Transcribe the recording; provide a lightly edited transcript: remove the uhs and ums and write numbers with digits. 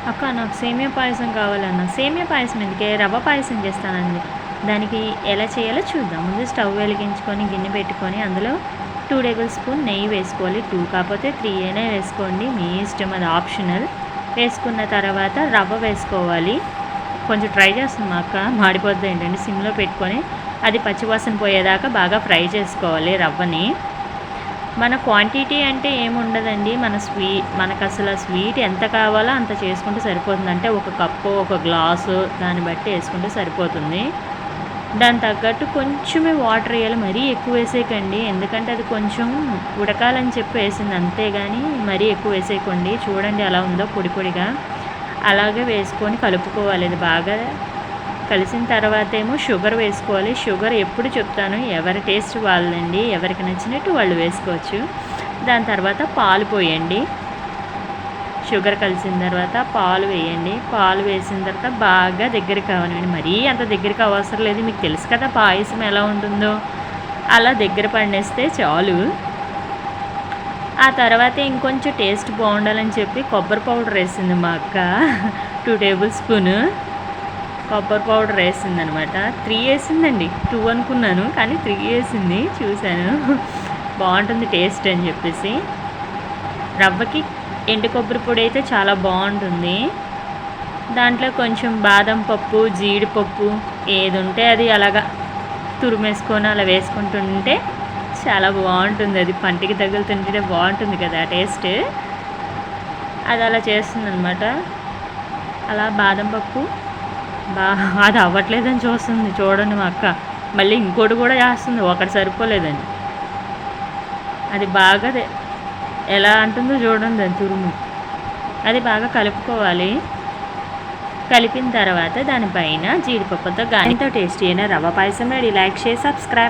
అక్క నాకు సేమియా పాయసం కావాలన్న. సేమియా పాయసం ఎందుకే, రవ్వ పాయసం చేస్తానండి. దానికి ఎలా చేయాలో చూద్దాం. ముందు స్టవ్ వెలిగించుకొని గిన్నె పెట్టుకొని అందులో 2 టేబుల్ స్పూన్ నెయ్యి వేసుకోవాలి. 2 కాకపోతే 3 అయినా వేసుకోండి, మీ ఇష్టం, అది ఆప్షనల్. వేసుకున్న తర్వాత రవ్వ వేసుకోవాలి. కొంచెం ట్రై చేస్తుంది మా అక్క, మాడిపోద్ది ఏంటండి. సిమ్లో పెట్టుకొని అది పచ్చివాసన పోయేదాకా బాగా ఫ్రై చేసుకోవాలి రవ్వని. మన క్వాంటిటీ అంటే ఏముండదండి, మనకు అసలు స్వీట్ ఎంత కావాలో అంత చేసుకుంటే సరిపోతుంది. అంటే ఒక కప్పు, ఒక గ్లాసు, దాన్ని బట్టి వేసుకుంటే సరిపోతుంది. దాని తగ్గట్టు కొంచెమే వాటర్ వేయాలి, మరీ ఎక్కువ వేసేయకండి. ఎందుకంటే అది కొంచెం ఉడకాలని చెప్పి వేసింది, అంతేగాని మరీ ఎక్కువ వేసేయకండి. చూడండి ఎలా ఉందో పొడి పొడిగా. అలాగే వేసుకొని కలుపుకోవాలి. అది బాగా కలిసిన తర్వాత ఏమో షుగర్ వేసుకోవాలి. షుగర్ ఎప్పుడు చెప్తాను, ఎవరి టేస్ట్ వాళ్ళండి, ఎవరికి నచ్చినట్టు వాళ్ళు వేసుకోవచ్చు. దాని తర్వాత పాలు పోయండి. షుగర్ కలిసిన తర్వాత పాలు వేయండి. పాలు వేసిన తర్వాత బాగా దగ్గరికి కావాలండి, మరీ అంత దగ్గరికి అవసరం లేదు. మీకు తెలుసు కదా పాయసం ఎలా ఉంటుందో, అలా దగ్గర పడినేస్తే చాలు. ఆ తర్వాత ఇంకొంచెం టేస్ట్ బాగుండాలని చెప్పి కొబ్బరి పౌడర్ వేసింది మా అక్క. 2 టేబుల్ స్పూను కొబ్బరి పౌడర్ వేసింది అనమాట. 3 వేసిందండి, 2 అనుకున్నాను కానీ 3 వేసింది. చూశాను బాగుంటుంది టేస్ట్ అని చెప్పేసి. రవ్వకి ఎండు కొబ్బరి పొడి అయితే చాలా బాగుంటుంది. దాంట్లో కొంచెం బాదం పప్పు, జీడిపప్పు ఏది ఉంటే అది అలాగా తురిమేసుకొని అలా వేసుకుంటుంటే చాలా బాగుంటుంది. అది పంటికి తగులుతుంటే బాగుంటుంది కదా టేస్ట్. అది అలా చేస్తుంది అనమాట. అలా బాదం పప్పు అది అవ్వట్లేదని చూస్తుంది. చూడండి మా అక్క మళ్ళీ ఇంకోటి కూడా చేస్తుంది, ఒకటి సరిపోలేదని. అది బాగా ఎలా అంటుందో చూడండి, దాని తురుము. అది బాగా కలుపుకోవాలి. కలిపిన తర్వాత దానిపైన జీడిపప్పుతో ఎంతో టేస్టీ అయిన రవ్వ పాయసం రెడీ. Like, share, subscribe.